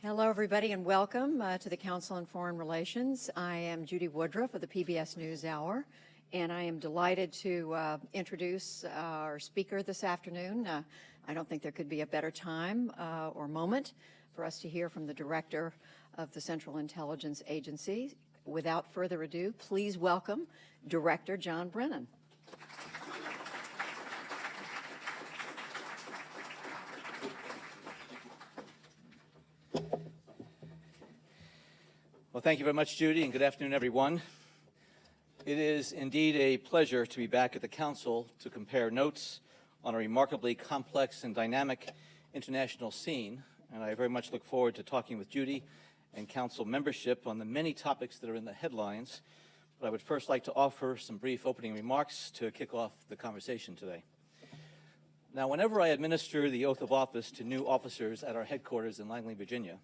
Hello, everybody, and welcome to the Council on Foreign Relations. I am Judy Woodruff of the PBS NewsHour, and I am delighted to introduce our speaker this afternoon. I don't think there could be a better time or moment for us to hear from the Director of the Central Intelligence Agency. Without further ado, please welcome Director John Brennan. Well, thank you very much, Judy, and good afternoon, everyone. It is indeed a pleasure to be back at the Council to compare notes on a remarkably complex and dynamic international scene, and I very much look forward to talking with Judy and Council membership on the many topics that are in the headlines. But I would first like to offer some brief opening remarks to kick off the conversation today. Now, whenever I administer the oath of office to new officers at our headquarters in Langley, Virginia,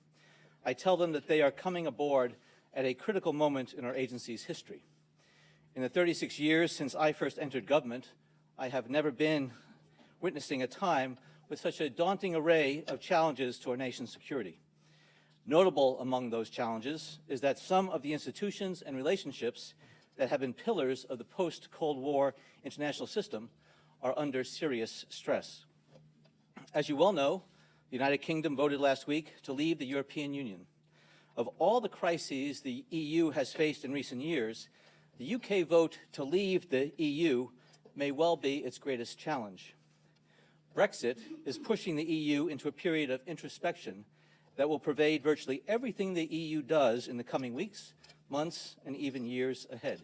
I tell them that they are coming aboard at a critical moment in our agency's history. In the 36 years since I first entered government, I have never been witnessing a time with such a daunting array of challenges to our nation's security. Notable among those challenges is that some of the institutions and relationships that have been pillars of the post-Cold War international system are under serious stress. As you well know, the United Kingdom voted last week to leave the European Union. Of all the crises the EU has faced in recent years, the UK vote to leave the EU may well be its greatest challenge. Brexit is pushing the EU into a period of introspection that will pervade virtually everything the EU does in the coming weeks, months, and even years ahead.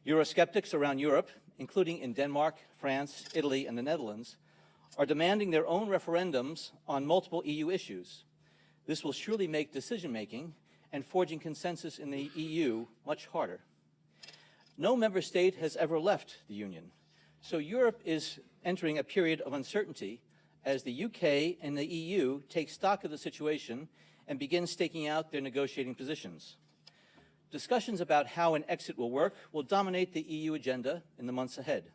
Eurosceptics around Europe, including in Denmark, France, Italy, and the Netherlands, are demanding their own referendums on multiple EU issues. This will surely make decision-making and forging consensus in the EU much harder. No member state has ever left the Union, so Europe is entering a period of uncertainty as the UK and the EU take stock of the situation and begin staking out their negotiating positions. Discussions about how an exit will work will dominate the EU agenda in the months ahead.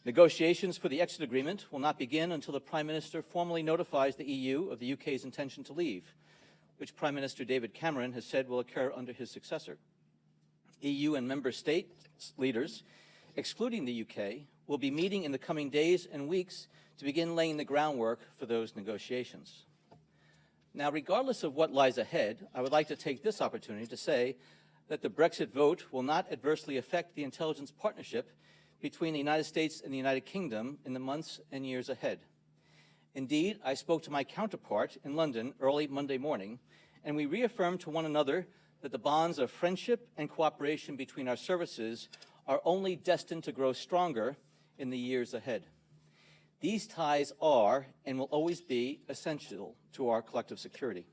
Negotiations for the exit agreement will not begin until the Prime Minister formally notifies the EU of the UK's intention to leave, which Prime Minister David Cameron has said will occur under his successor. EU and member state leaders, excluding the UK, will be meeting in the coming days and weeks to begin laying the groundwork for those negotiations. Now, regardless of what lies ahead, I would like to take this opportunity to say that the Brexit vote will not adversely affect the intelligence partnership between the United States and the United Kingdom in the months and years ahead. Indeed, I spoke to my counterpart in London early Monday morning, and we reaffirmed to one another that the bonds of friendship and cooperation between our services are only destined to grow stronger in the years ahead. These ties are and will always be essential to our collective security.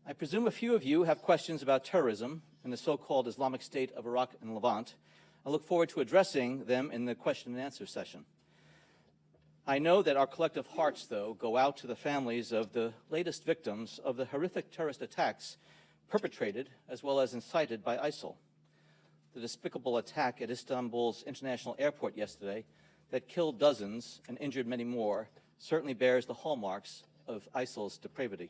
I presume a few of you have questions about terrorism and the so-called Islamic State of Iraq and Levant. I look forward to addressing them in the question and answer session. I know that our collective hearts, though, go out to the families of the latest victims of the horrific terrorist attacks perpetrated as well as incited by ISIL. The despicable attack at Istanbul's international airport yesterday that killed dozens and injured many more certainly bears the hallmarks of ISIL's depravity.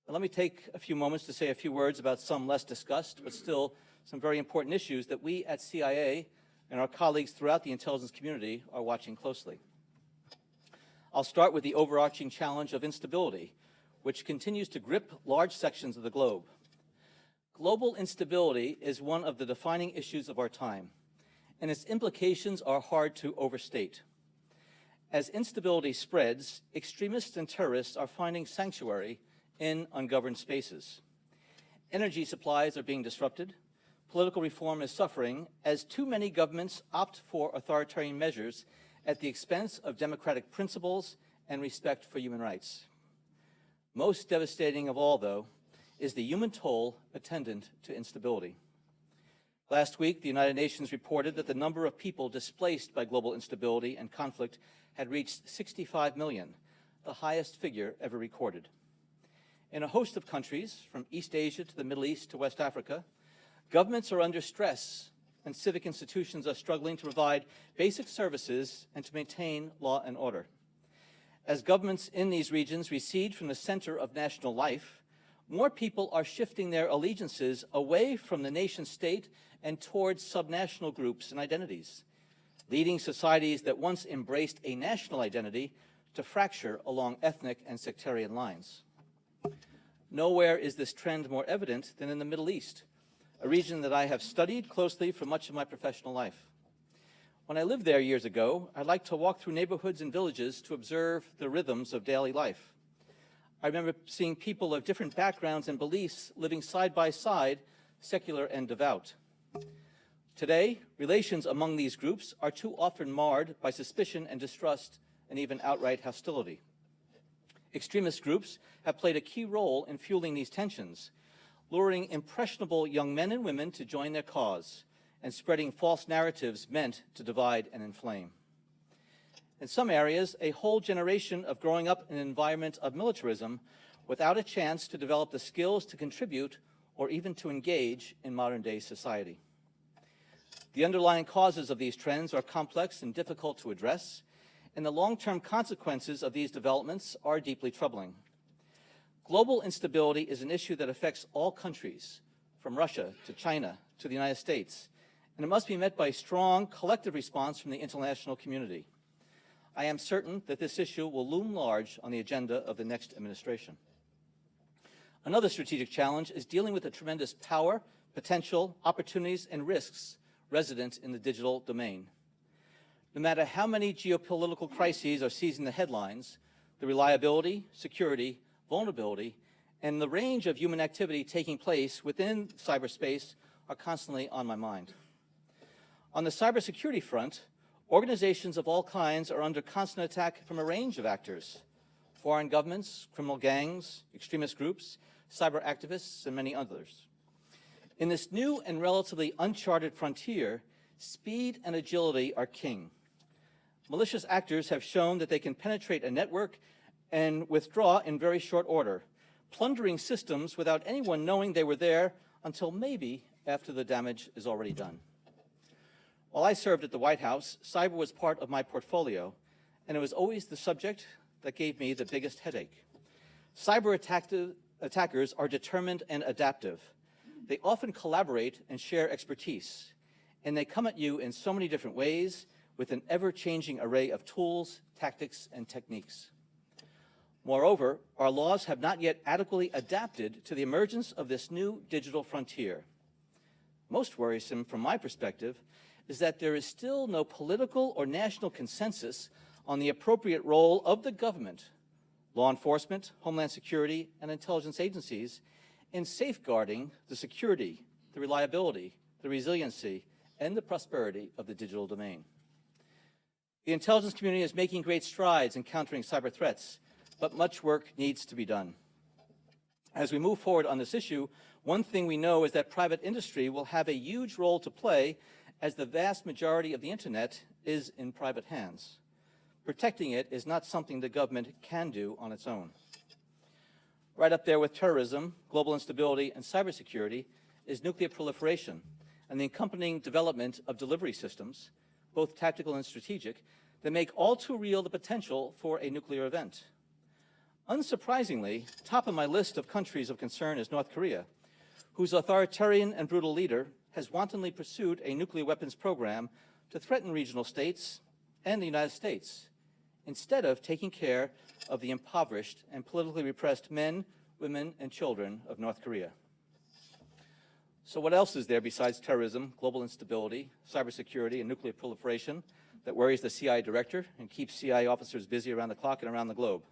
Now, let me take a few moments to say a few words about some less discussed, but still some very important issues that we at CIA and our colleagues throughout the intelligence community are watching closely. I'll start with the overarching challenge of instability, which continues to grip large sections of the globe. Global instability is one of the defining issues of our time, and its implications are hard to overstate. As instability spreads, extremists and terrorists are finding sanctuary in ungoverned spaces. Energy supplies are being disrupted. Political reform is suffering as too many governments opt for authoritarian measures at the expense of democratic principles and respect for human rights. Most devastating of all, though, is the human toll attendant to instability. Last week, the United Nations reported that the number of people displaced by global instability and conflict had reached 65 million, the highest figure ever recorded. In a host of countries, from East Asia to the Middle East to West Africa, governments are under stress and civic institutions are struggling to provide basic services and to maintain law and order. As governments in these regions recede from the center of national life, more people are shifting their allegiances away from the nation state and towards subnational groups and identities, leading societies that once embraced a national identity to fracture along ethnic and sectarian lines. Nowhere is this trend more evident than in the Middle East, a region that I have studied closely for much of my professional life. When I lived there years ago, I liked to walk through neighborhoods and villages to observe the rhythms of daily life. I remember seeing people of different backgrounds and beliefs living side by side, secular and devout. Today, relations among these groups are too often marred by suspicion and distrust and even outright hostility. Extremist groups have played a key role in fueling these tensions, luring impressionable young men and women to join their cause and spreading false narratives meant to divide and inflame. In some areas, a whole generation of growing up in an environment of militarism without a chance to develop the skills to contribute or even to engage in modern-day society. The underlying causes of these trends are complex and difficult to address, and the long-term consequences of these developments are deeply troubling. Global instability is an issue that affects all countries, from Russia to China to the United States, and it must be met by a strong collective response from the international community. I am certain that this issue will loom large on the agenda of the next administration. Another strategic challenge is dealing with the tremendous power, potential, opportunities, and risks resident in the digital domain. No matter how many geopolitical crises are seizing the headlines, the reliability, security, vulnerability, and the range of human activity taking place within cyberspace are constantly on my mind. On the cybersecurity front, organizations of all kinds are under constant attack from a range of actors: foreign governments, criminal gangs, extremist groups, cyber activists, and many others. In this new and relatively uncharted frontier, speed and agility are king. Malicious actors have shown that they can penetrate a network and withdraw in very short order, plundering systems without anyone knowing they were there until maybe after the damage is already done. While I served at the White House, cyber was part of my portfolio, and it was always the subject that gave me the biggest headache. Cyber attackers are determined and adaptive. They often collaborate and share expertise, and they come at you in so many different ways with an ever-changing array of tools, tactics, and techniques. Moreover, our laws have not yet adequately adapted to the emergence of this new digital frontier. Most worrisome, from my perspective, is that there is still no political or national consensus on the appropriate role of the government, law enforcement, homeland security, and intelligence agencies in safeguarding the security, the reliability, the resiliency, and the prosperity of the digital domain. The intelligence community is making great strides in countering cyber threats, but much work needs to be done. As we move forward on this issue, one thing we know is that private industry will have a huge role to play, as the vast majority of the internet is in private hands. Protecting it is not something the government can do on its own. Right up there with terrorism, global instability, and cybersecurity is nuclear proliferation and the accompanying development of delivery systems, both tactical and strategic, that make all too real the potential for a nuclear event. Unsurprisingly, top of my list of countries of concern is North Korea, whose authoritarian and brutal leader has wantonly pursued a nuclear weapons program to threaten regional states and the United States, instead of taking care of the impoverished and politically repressed men, women, and children of North Korea. So what else is there besides terrorism, global instability, cybersecurity, and nuclear proliferation that worries the CIA director and keeps CIA officers busy around the clock and around the globe?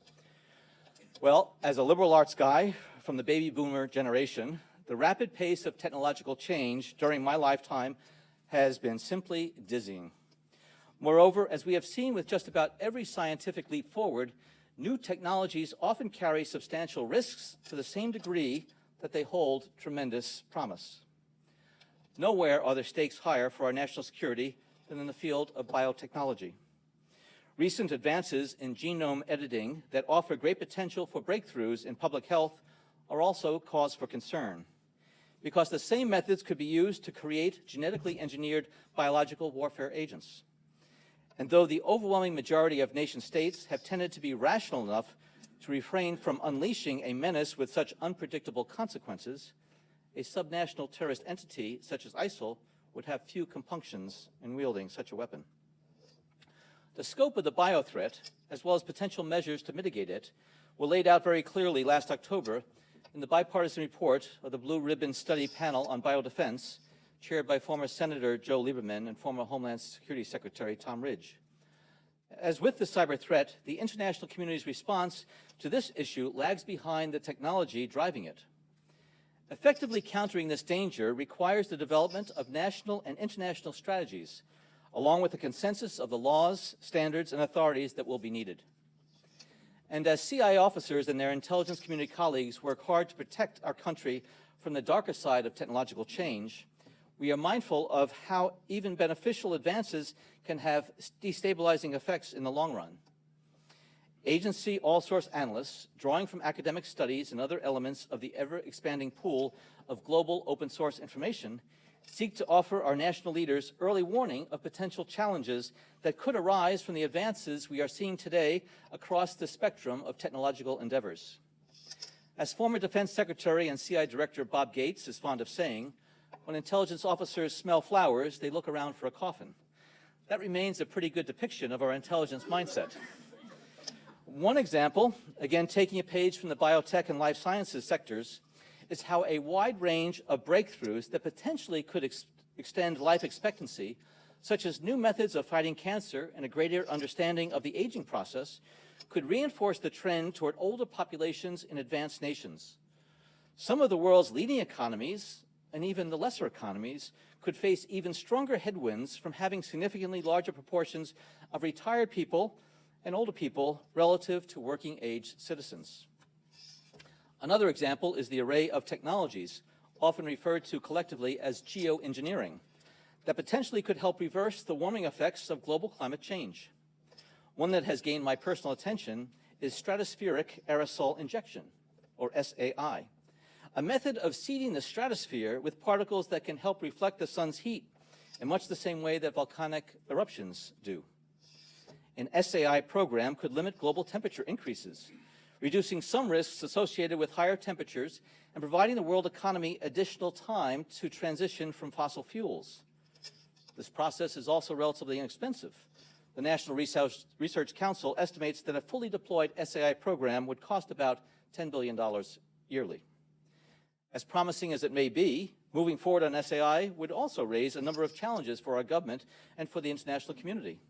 Well, as a liberal arts guy from the baby boomer generation, the rapid pace of technological change during my lifetime has been simply dizzying. Moreover, as we have seen with just about every scientific leap forward, new technologies often carry substantial risks to the same degree that they hold tremendous promise. Nowhere are the stakes higher for our national security than in the field of biotechnology. Recent advances in genome editing that offer great potential for breakthroughs in public health are also cause for concern, because the same methods could be used to create genetically engineered biological warfare agents. And though the overwhelming majority of nation states have tended to be rational enough to refrain from unleashing a menace with such unpredictable consequences, a subnational terrorist entity such as ISIL would have few compunctions in wielding such a weapon. The scope of the biothreat, as well as potential measures to mitigate it, were laid out very clearly last October in the bipartisan report of the Blue Ribbon Study Panel on Biodefense, chaired by former Senator Joe Lieberman and former Homeland Security Secretary Tom Ridge. As with the cyber threat, the international community's response to this issue lags behind the technology driving it. Effectively countering this danger requires the development of national and international strategies, along with a consensus of the laws, standards, and authorities that will be needed. And as CI officers and their intelligence community colleagues work hard to protect our country from the darker side of technological change, we are mindful of how even beneficial advances can have destabilizing effects in the long run. Agency all-source analysts, drawing from academic studies and other elements of the ever-expanding pool of global open-source information, seek to offer our national leaders early warning of potential challenges that could arise from the advances we are seeing today across the spectrum of technological endeavors. As former Defense Secretary and CI Director Bob Gates is fond of saying, when intelligence officers smell flowers, they look around for a coffin. That remains a pretty good depiction of our intelligence mindset. One example, again taking a page from the biotech and life sciences sectors, is how a wide range of breakthroughs that potentially could extend life expectancy, such as new methods of fighting cancer and a greater understanding of the aging process, could reinforce the trend toward older populations in advanced nations. Some of the world's leading economies, and even the lesser economies, could face even stronger headwinds from having significantly larger proportions of retired people and older people relative to working-age citizens. Another example is the array of technologies, often referred to collectively as geoengineering, that potentially could help reverse the warming effects of global climate change. One that has gained my personal attention is stratospheric aerosol injection, or SAI, a method of seeding the stratosphere with particles that can help reflect the sun's heat in much the same way that volcanic eruptions do. An SAI program could limit global temperature increases, reducing some risks associated with higher temperatures and providing the world economy additional time to transition from fossil fuels. This process is also relatively inexpensive. The National Research Council estimates that a fully deployed SAI program would cost about $10 billion yearly. As promising as it may be, moving forward on SAI would also raise a number of challenges for our government and for the international community.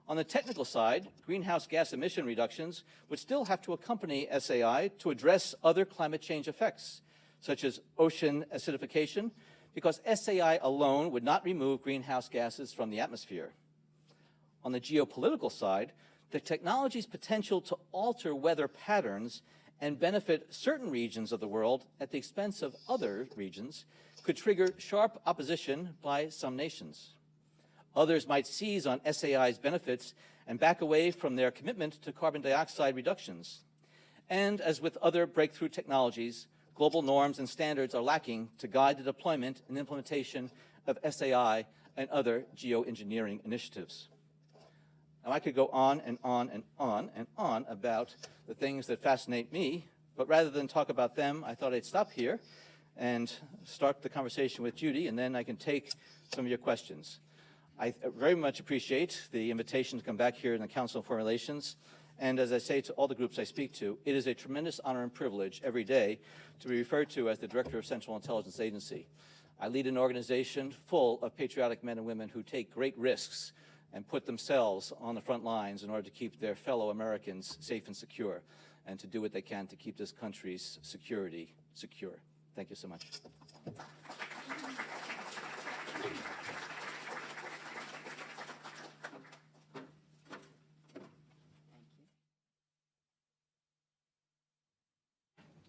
On the technical side, greenhouse gas emission reductions would still have to accompany SAI to address other climate change effects, such as ocean acidification, because SAI alone would not remove greenhouse gases from the atmosphere. On the geopolitical side, the technology's potential to alter weather patterns and benefit certain regions of the world at the expense of other regions could trigger sharp opposition by some nations. Others might seize on SAI's benefits and back away from their commitment to carbon dioxide reductions. And as with other breakthrough technologies, global norms and standards are lacking to guide the deployment and implementation of SAI and other geoengineering initiatives. Now, I could go on and on and on and on about the things that fascinate me, but rather than talk about them, I thought I'd stop here and start the conversation with Judy, and then I can take some of your questions. I very much appreciate the invitation to come back here in the Council on Foreign Relations. And as I say to all the groups I speak to, it is a tremendous honor and privilege every day to be referred to as the Director of Central Intelligence Agency. I lead an organization full of patriotic men and women who take great risks and put themselves on the front lines in order to keep their fellow Americans safe and secure, and to do what they can to keep this country's security secure. Thank you so much.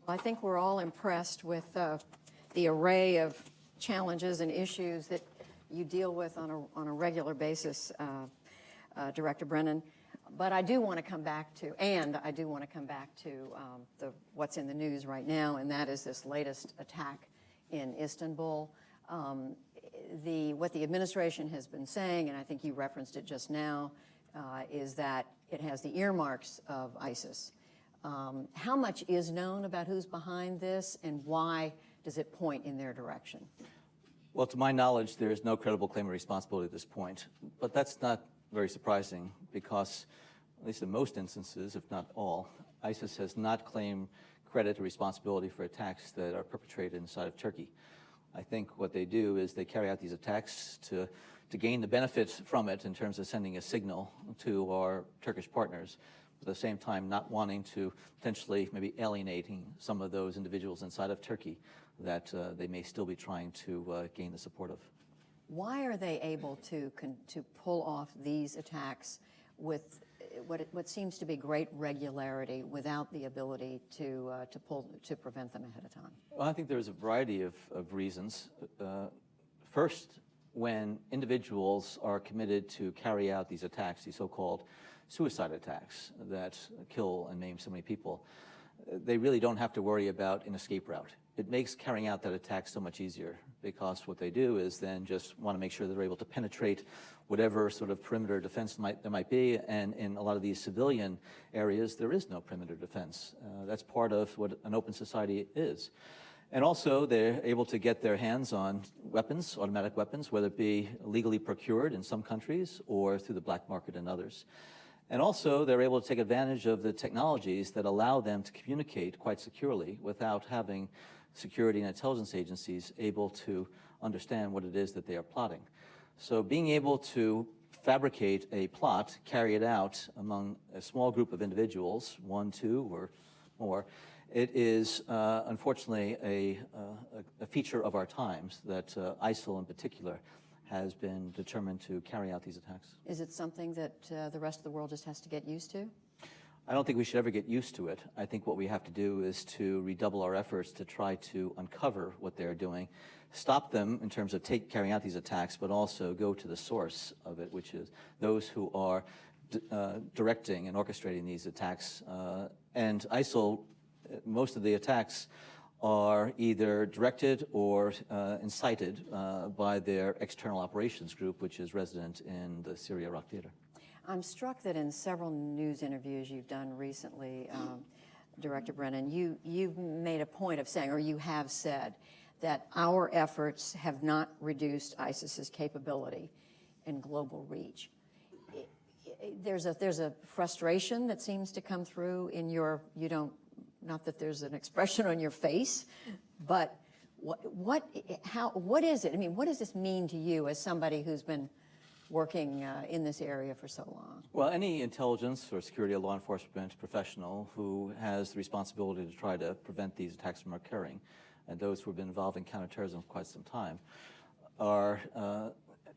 I think we're all impressed with the array of challenges and issues that you deal with on a regular basis, Director Brennan. But I do want to come back to, what's in the news right now, and that is this latest attack in Istanbul. what the administration has been saying, and I think you referenced it just now, is that it has the earmarks of ISIS. How much is known about who's behind this, and why does it point in their direction? Well, to my knowledge, there is no credible claim of responsibility at this point. But that's not very surprising because, at least in most instances, if not all, ISIS has not claimed credit or responsibility for attacks that are perpetrated inside of Turkey. I think what they do is they carry out these attacks to gain the benefits from it in terms of sending a signal to our Turkish partners, but at the same time not wanting to potentially maybe alienating some of those individuals inside of Turkey that they may still be trying to gain the support of. Why are they able to pull off these attacks with what seems to be great regularity without the ability to prevent them ahead of time? Well, I think there's a variety of reasons. First, when individuals are committed to carry out these attacks, these so-called suicide attacks that kill and maim so many people, they really don't have to worry about an escape route. It makes carrying out that attack so much easier because what they do is then just want to make sure they're able to penetrate whatever sort of perimeter defense there might be, and in a lot of these civilian areas, there is no perimeter defense. That's part of what an open society is. And also, they're able to get their hands on weapons, automatic weapons, whether it be legally procured in some countries or through the black market in others. And also, they're able to take advantage of the technologies that allow them to communicate quite securely without having security and intelligence agencies able to understand what it is that they are plotting. So being able to fabricate a plot, carry it out among a small group of individuals, 1, 2, or more, it is unfortunately a feature of our times that ISIL in particular has been determined to carry out these attacks. Is it something that the rest of the world just has to get used to? I don't think we should ever get used to it. I think what we have to do is to redouble our efforts to try to uncover what they're doing, stop them in terms of carrying out these attacks, but also go to the source of it, which is those who are directing and orchestrating these attacks. And ISIL, most of the attacks are either directed or incited by their external operations group, which is resident in the Syria-Iraq theater. I'm struck that in several news interviews you've done recently, Director Brennan, you've made a point of saying, or you have said, that our efforts have not reduced ISIS's capability and global reach. There's a frustration that seems to come through in not that there's an expression on your face, but what is it? I mean, what does this mean to you as somebody who's been working in this area for so long? Well, any intelligence or security or law enforcement professional who has the responsibility to try to prevent these attacks from occurring, and those who have been involved in counterterrorism for quite some time, are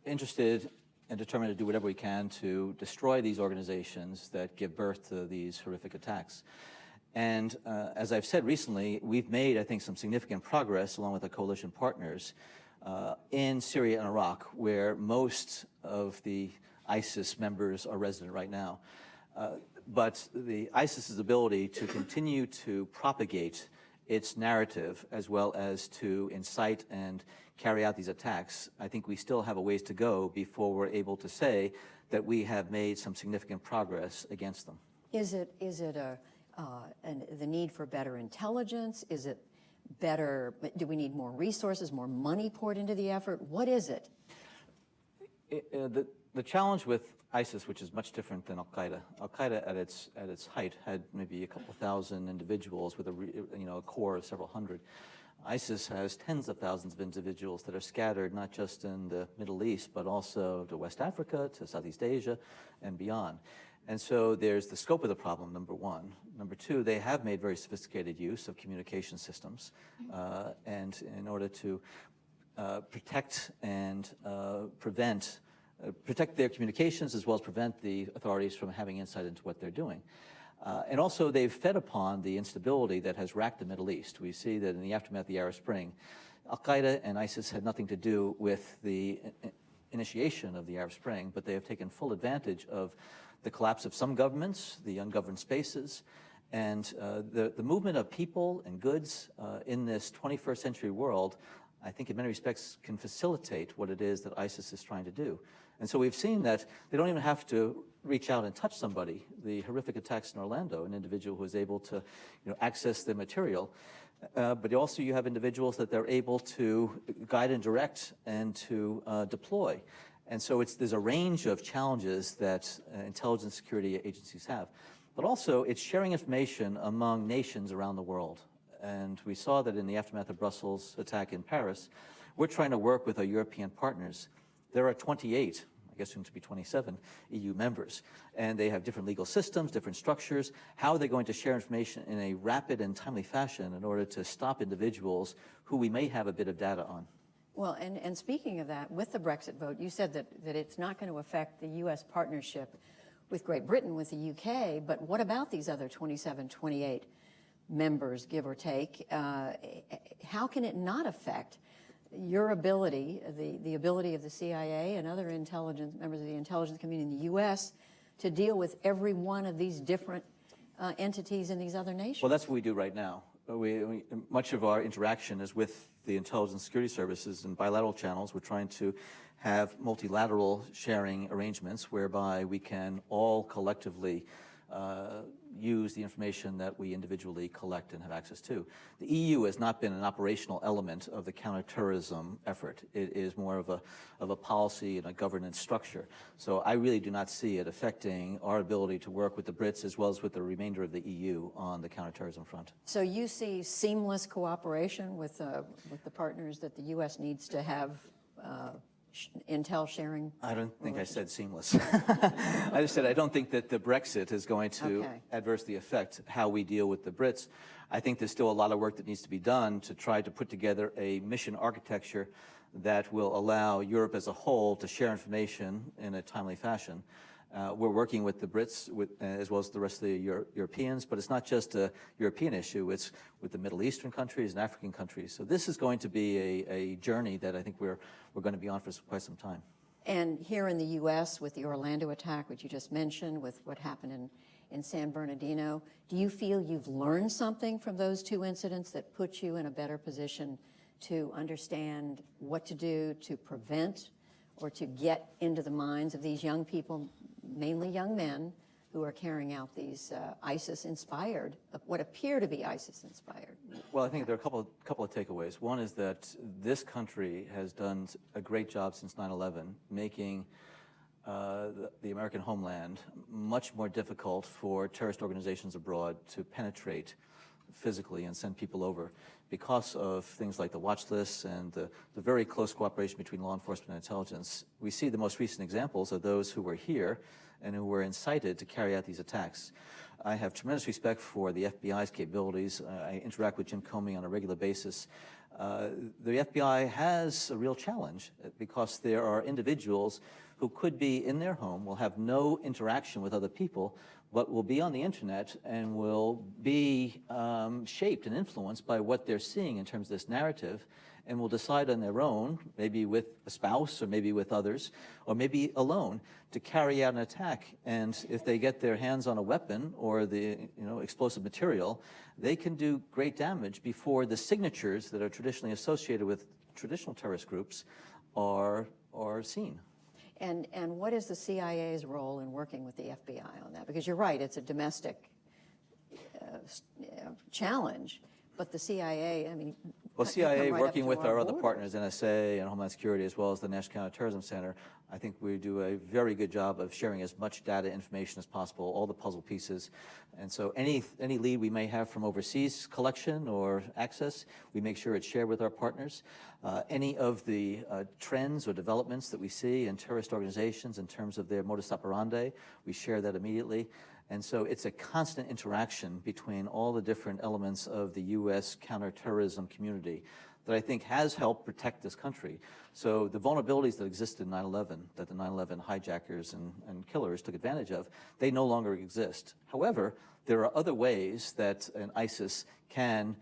interested and determined to do whatever we can to destroy these organizations that give birth to these horrific attacks. And as I've said recently, we've made, I think, some significant progress along with our coalition partners in Syria and Iraq, where most of the ISIS members are resident right now. But the ISIS's ability to continue to propagate its narrative as well as to incite and carry out these attacks, I think we still have a ways to go before we're able to say that we have made some significant progress against them. Is it the need for better intelligence? Is it better? Do we need more resources, more money poured into the effort? What is it? The challenge with ISIS, which is much different than Al-Qaeda. Al-Qaeda at its height had maybe a couple thousand individuals with a core of several hundred. ISIS has tens of thousands of individuals that are scattered not just in the Middle East, but also to West Africa, to Southeast Asia, and beyond. And so there's the scope of the problem, number one. Number two, they have made very sophisticated use of communication systems, and in order to protect and protect their communications as well as prevent the authorities from having insight into what they're doing. And also, they've fed upon the instability that has racked the Middle East. We see that in the aftermath of the Arab Spring, Al-Qaeda and ISIS had nothing to do with the initiation of the Arab Spring, but they have taken full advantage of the collapse of some governments, the ungoverned spaces, and the movement of people and goods in this 21st century world I think in many respects can facilitate what it is that ISIS is trying to do. And so we've seen that they don't even have to reach out and touch somebody. The horrific attacks in Orlando, an individual who was able to access the material, but also you have individuals that they're able to guide and direct and to deploy. And so there's a range of challenges that intelligence security agencies have. But also it's sharing information among nations around the world. And we saw that in the aftermath of Brussels attack in Paris, we're trying to work with our European partners. There are 28, I guess soon to be 27, EU members, and they have different legal systems, different structures. How are they going to share information in a rapid and timely fashion in order to stop individuals who we may have a bit of data on? Well, and speaking of that, with the Brexit vote, you said that it's not going to affect the U.S. partnership with Great Britain, with the U.K., but what about these other 27, 28 members, give or take? How can it not affect your ability, the ability of the CIA and other members of the intelligence community in the U.S. to deal with every one of these different entities in these other nations? Well, that's what we do right now. Much of our interaction is with the intelligence security services and bilateral channels. We're trying to have multilateral sharing arrangements whereby we can all collectively use the information that we individually collect and have access to. The EU has not been an operational element of the counterterrorism effort. It is more of a policy and a governance structure. So I really do not see it affecting our ability to work with the Brits as well as with the remainder of the EU on the counterterrorism front. So you see seamless cooperation with the partners that the U.S. needs to have intel sharing? I don't think I said seamless. I just said I don't think that the Brexit is going to adversely affect how we deal with the Brits. I think there's still a lot of work that needs to be done to try to put together a mission architecture that will allow Europe as a whole to share information in a timely fashion. We're working with the Brits as well as the rest of the Europeans, but it's not just a European issue, it's with the Middle Eastern countries and African countries. So this is going to be a journey that I think we're going to be on for quite some time. And here in the U.S. with the Orlando attack, which you just mentioned, with what happened in San Bernardino, do you feel you've learned something from those two incidents that put you in a better position to understand what to do to prevent or to get into the minds of these young people, mainly young men, who are carrying out these ISIS-inspired, what appear to be ISIS-inspired? Well, I think there are a couple of takeaways. One is that this country has done a great job since 9/11, making the American homeland much more difficult for terrorist organizations abroad to penetrate physically and send people over because of things like the watch lists and the very close cooperation between law enforcement and intelligence. We see the most recent examples of those who were here and who were incited to carry out these attacks. I have tremendous respect for the FBI's capabilities. I interact with Jim Comey on a regular basis. The FBI has a real challenge because there are individuals who could be in their home, will have no interaction with other people, but will be on the internet and will be shaped and influenced by what they're seeing in terms of this narrative, and will decide on their own, maybe with a spouse or maybe with others, or maybe alone, to carry out an attack. And if they get their hands on a weapon or the explosive material, they can do great damage before the signatures that are traditionally associated with traditional terrorist groups are seen. And what is the CIA's role in working with the FBI on that? Because you're right, it's a domestic challenge, but the CIA, I mean... Well, CIA, working with our other partners, NSA and Homeland Security, as well as the National Counterterrorism Center, I think we do a very good job of sharing as much data information as possible, all the puzzle pieces. And so any lead we may have from overseas collection or access, we make sure it's shared with our partners. Any of the trends or developments that we see in terrorist organizations in terms of their modus operandi, we share that immediately. And so it's a constant interaction between all the different elements of the U.S. counterterrorism community that I think has helped protect this country. So the vulnerabilities that existed in 9/11, that the 9/11 hijackers and killers took advantage of, they no longer exist. However, there are other ways that an ISIS can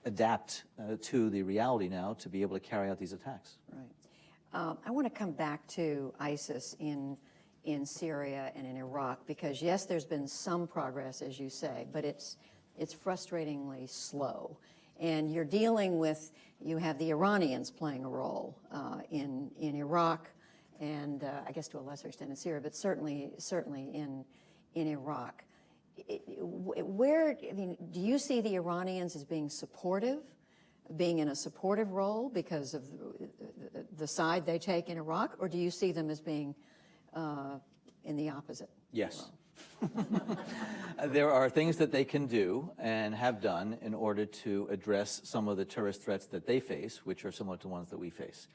adapt to the reality now to be able to carry out these attacks. Right. I want to come back to ISIS in Syria and in Iraq, because yes, there's been some progress, as you say, but it's frustratingly slow. And you're dealing with, you have the Iranians playing a role in Iraq, and I guess to a lesser extent in Syria, but certainly in Iraq. I mean, do you see the Iranians as being supportive, being in a supportive role because of the side they take in Iraq, or do you see them as being in the opposite? Yes. There are things that they can do and have done in order to address some of the terrorist threats that they face, which are similar to ones that we face.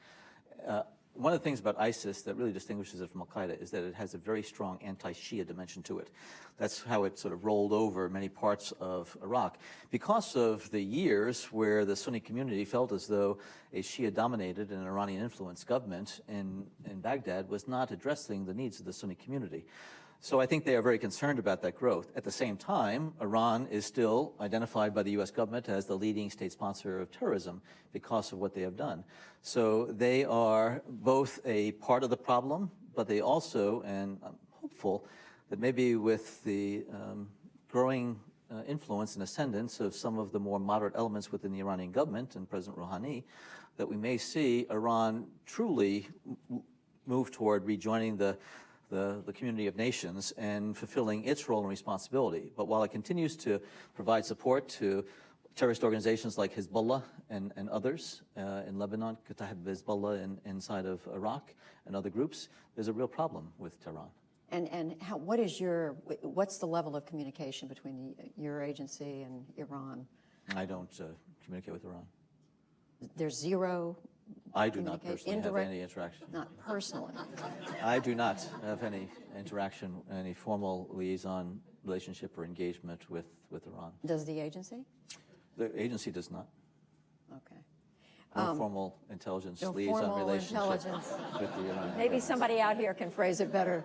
One of the things about ISIS that really distinguishes it from Al-Qaeda is that it has a very strong anti-Shia dimension to it. That's how it sort of rolled over many parts of Iraq. Because of the years where the Sunni community felt as though a Shia-dominated and Iranian-influenced government in Baghdad was not addressing the needs of the Sunni community. So I think they are very concerned about that growth. At the same time, Iran is still identified by the U.S. government as the leading state sponsor of terrorism because of what they have done. So they are both a part of the problem, but they also, and I'm hopeful that maybe with the growing influence and ascendance of some of the more moderate elements within the Iranian government and President Rouhani, that we may see Iran truly move toward rejoining the community of nations and fulfilling its role and responsibility. But while it continues to provide support to terrorist organizations like Hezbollah and others in Lebanon, Kataib Hezbollah inside of Iraq and other groups, there's a real problem with Tehran. And what's the level of communication between your agency and Iran? I don't communicate with Iran. There's zero. I do not personally have any interaction. Not personally. I do not have any interaction, any formal liaison relationship or engagement with Iran. Does the agency? The agency does not. Okay. No formal intelligence No liaison formal relationship intelligence. with the Iran. Maybe somebody out here can phrase it better.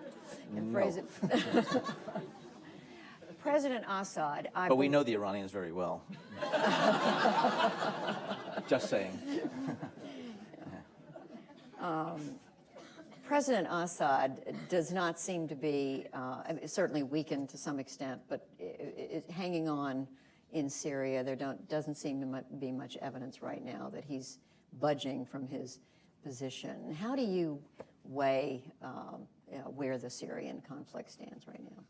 President Assad. But we know the Iranians very well. Just saying. President Assad does not seem to be, certainly weakened to some extent, but hanging on in Syria. There doesn't seem to be much evidence right now that he's budging from his position. How do you weigh where the Syrian conflict stands right now?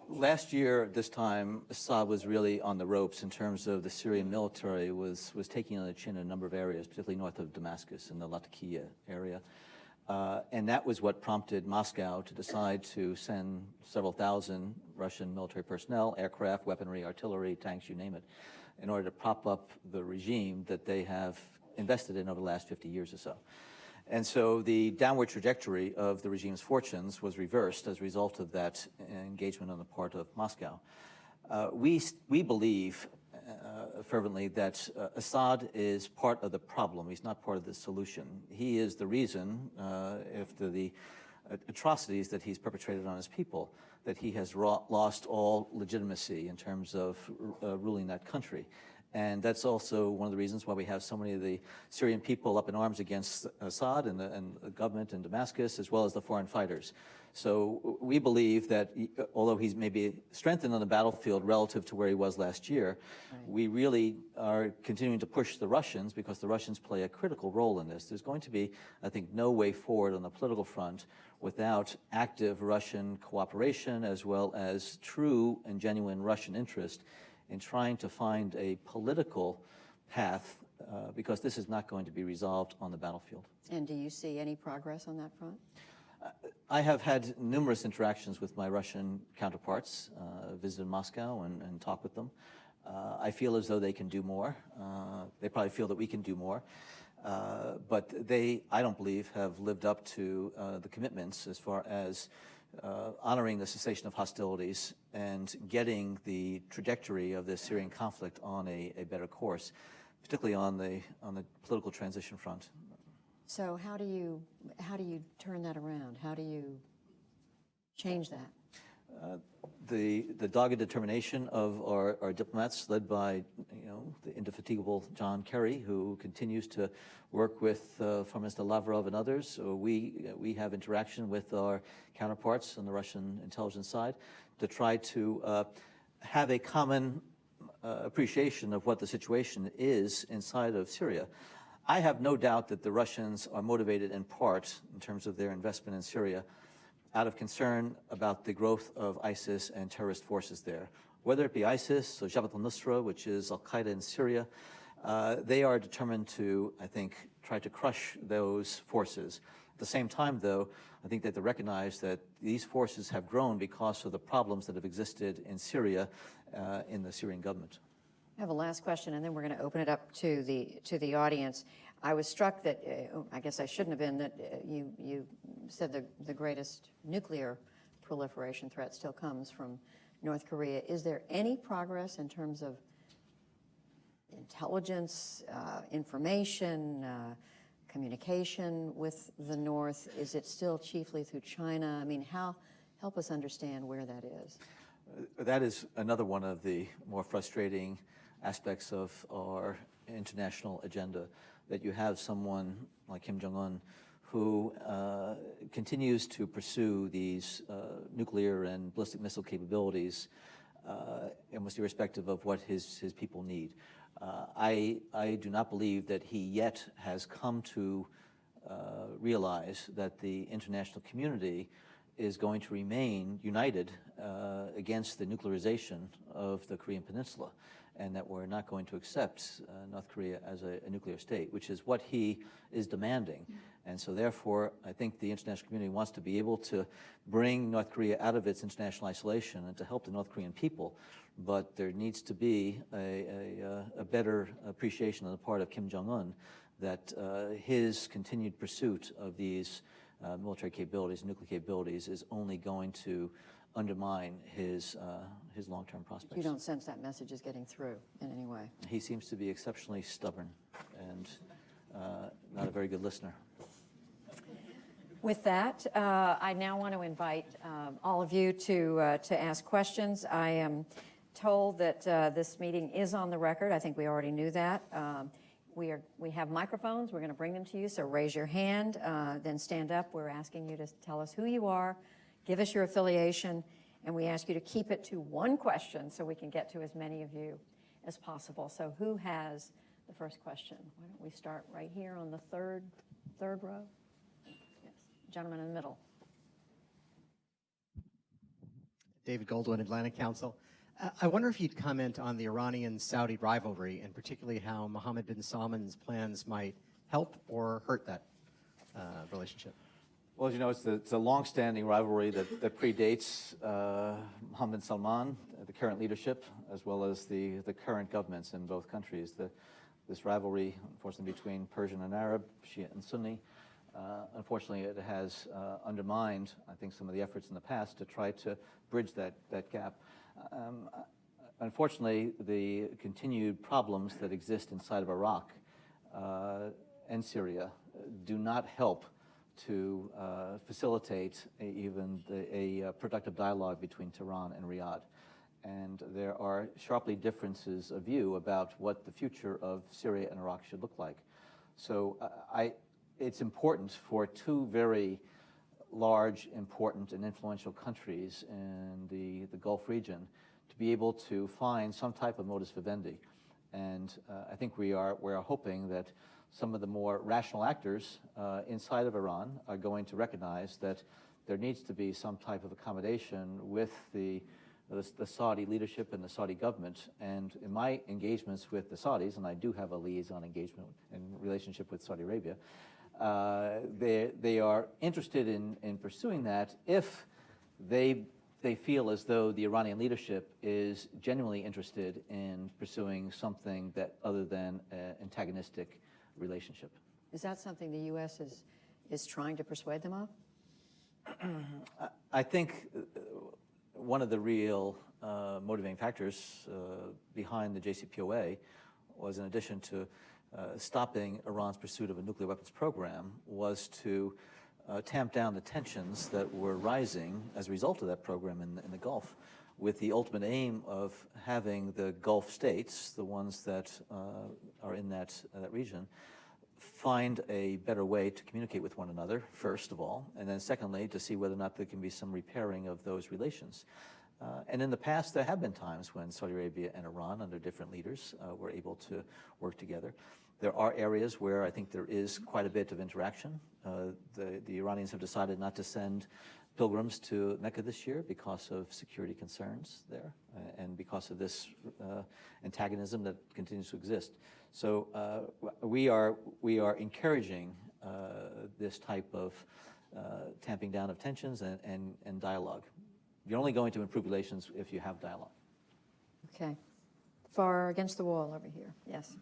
Last year at this time, Assad was really on the ropes in terms of the Syrian military was taking on the chin in a number of areas, particularly north of Damascus in the Latakia area. And that was what prompted Moscow to decide to send several thousand Russian military personnel, aircraft, weaponry, artillery, tanks, you name it, in order to prop up the regime that they have invested in over the last 50 years or so. And so the downward trajectory of the regime's fortunes was reversed as a result of that engagement on the part of Moscow. We believe fervently that Assad is part of the problem. He's not part of the solution. He is the reason, after the atrocities that he's perpetrated on his people, that he has lost all legitimacy in terms of ruling that country. And that's also one of the reasons why we have so many of the Syrian people up in arms against Assad and the government in Damascus, as well as the foreign fighters. So we believe that although he's maybe strengthened on the battlefield relative to where he was last year, we really are continuing to push the Russians because the Russians play a critical role in this. There's going to be, I think, no way forward on the political front without active Russian cooperation as well as true and genuine Russian interest in trying to find a political path because this is not going to be resolved on the battlefield. And do you see any progress on that front? I have had numerous interactions with my Russian counterparts, visited Moscow and talked with them. I feel as though they can do more. They probably feel that we can do more. But they, I don't believe, have lived up to the commitments as far as honoring the cessation of hostilities and getting the trajectory of the Syrian conflict on a better course, particularly on the political transition front. So how do you turn that around? How do you change that? The dogged determination of our diplomats, led by the indefatigable John Kerry, who continues to work with Foreign Minister Lavrov and others. So we have interaction with our counterparts on the Russian intelligence side to try to have a common appreciation of what the situation is inside of Syria. I have no doubt that the Russians are motivated in part, in terms of their investment in Syria, out of concern about the growth of ISIS and terrorist forces there. Whether it be ISIS or Jabhat al-Nusra, which is al-Qaeda in Syria, they are determined to, I think, try to crush those forces. At the same time, though, I think that they recognize that these forces have grown because of the problems that have existed in Syria in the Syrian government. I have a last question, and then we're going to open it up to the audience. I was struck that, I guess I shouldn't have been, that you said the greatest nuclear proliferation threat still comes from North Korea. Is there any progress in terms of intelligence, information, communication with the North? Is it still chiefly through China? I mean, help us understand where that is. That is another one of the more frustrating aspects of our international agenda, that you have someone like Kim Jong-un who continues to pursue these nuclear and ballistic missile capabilities, almost irrespective of what his people need. I do not believe that he yet has come to realize that the international community is going to remain united against the nuclearization of the Korean Peninsula, and that we're not going to accept North Korea as a nuclear state, which is what he is demanding. And so therefore, I think the international community wants to be able to bring North Korea out of its international isolation and to help the North Korean people. But there needs to be a better appreciation on the part of Kim Jong-un that his continued pursuit of these military capabilities, nuclear capabilities, is only going to undermine his long-term prospects. You don't sense that message is getting through in any way? He seems to be exceptionally stubborn and not a very good listener. With that, I now want to invite all of you to ask questions. I am told that this meeting is on the record. I think we already knew that. We have microphones. We're going to bring them to you, so raise your hand, then stand up. We're asking you to tell us who you are, give us your affiliation, and we ask you to keep it to one question so we can get to as many of you as possible. So who has the first question? Why don't we start right here on the third row? Yes, gentleman in the middle. David Goldwyn, Atlantic Council. I wonder if you'd comment on the Iranian-Saudi rivalry, and particularly how Mohammed bin Salman's plans might help or hurt that relationship. Well, as you know, it's a long-standing rivalry that predates Mohammed bin Salman, the current leadership, as well as the current governments in both countries. This rivalry, unfortunately, between Persian and Arab, Shia and Sunni, unfortunately, it has undermined, I think, some of the efforts in the past to try to bridge that gap. Unfortunately, the continued problems that exist inside of Iraq and Syria do not help to facilitate even a productive dialogue between Tehran and Riyadh. And there are sharply differences of view about what the future of Syria and Iraq should look like. So it's important for two very large, important, and influential countries in the Gulf region to be able to find some type of modus vivendi. And I think we're hoping that some of the more rational actors inside of Iran are going to recognize that there needs to be some type of accommodation with the Saudi leadership and the Saudi government. And in my engagements with the Saudis, and I do have a liaison engagement in relationship with Saudi Arabia, they are interested in pursuing that if they feel as though the Iranian leadership is genuinely interested in pursuing something that other than an antagonistic relationship. Is that something the U.S. is trying to persuade them of? I think one of the real motivating factors behind the JCPOA was, in addition to stopping Iran's pursuit of a nuclear weapons program, was to tamp down the tensions that were rising as a result of that program in the Gulf, with the ultimate aim of having the Gulf states, the ones that are in that region, find a better way to communicate with one another, first of all, and then secondly, to see whether or not there can be some repairing of those relations. And in the past, there have been times when Saudi Arabia and Iran, under different leaders, were able to work together. There are areas where I think there is quite a bit of interaction. The Iranians have decided not to send pilgrims to Mecca this year because of security concerns there and because of this antagonism that continues to exist. So we are encouraging this type of tamping down of tensions and dialogue. You're only going to improve relations if you have dialogue. Okay. Far against the wall over here. Yes.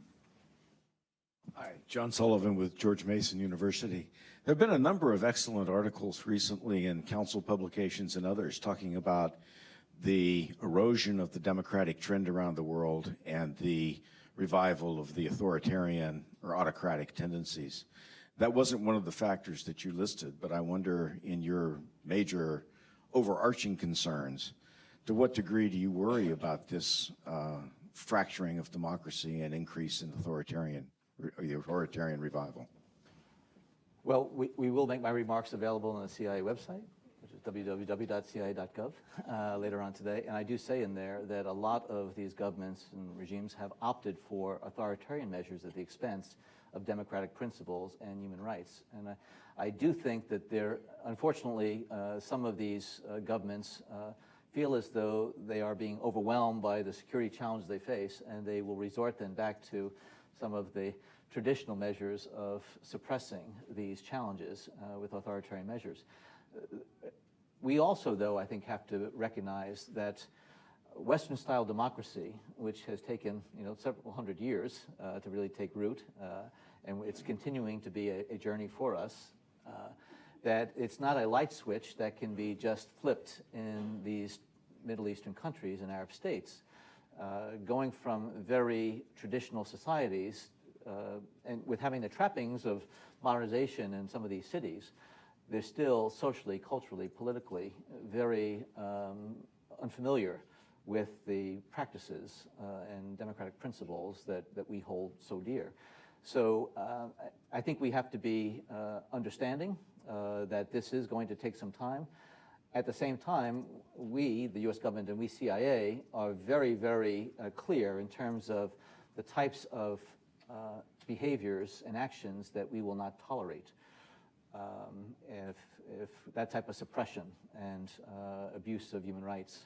Hi, John Sullivan with George Mason University. There have been a number of excellent articles recently in council publications and others talking about the erosion of the democratic trend around the world and the revival of the authoritarian or autocratic tendencies. That wasn't one of the factors that you listed, but I wonder, in your major overarching concerns, to what degree do you worry about this fracturing of democracy and increase in the authoritarian revival? Well, we will make my remarks available on the CIA website, which is www.cia.gov, later on today. And I do say in there that a lot of these governments and regimes have opted for authoritarian measures at the expense of democratic principles and human rights. And I do think that unfortunately, some of these governments feel as though they are being overwhelmed by the security challenges they face, and they will resort then back to some of the traditional measures of suppressing these challenges with authoritarian measures. We also, though, I think, have to recognize that Western-style democracy, which has taken several hundred years to really take root, and it's continuing to be a journey for us, that it's not a light switch that can be just flipped in these Middle Eastern countries and Arab states. Going from very traditional societies and with having the trappings of modernization in some of these cities, they're still socially, culturally, politically very unfamiliar with the practices and democratic principles that we hold so dear. So I think we have to be understanding that this is going to take some time. At the same time, we, the U.S. government, and we, CIA, are very, very clear in terms of the types of behaviors and actions that we will not tolerate. If that type of suppression and abuse of human rights,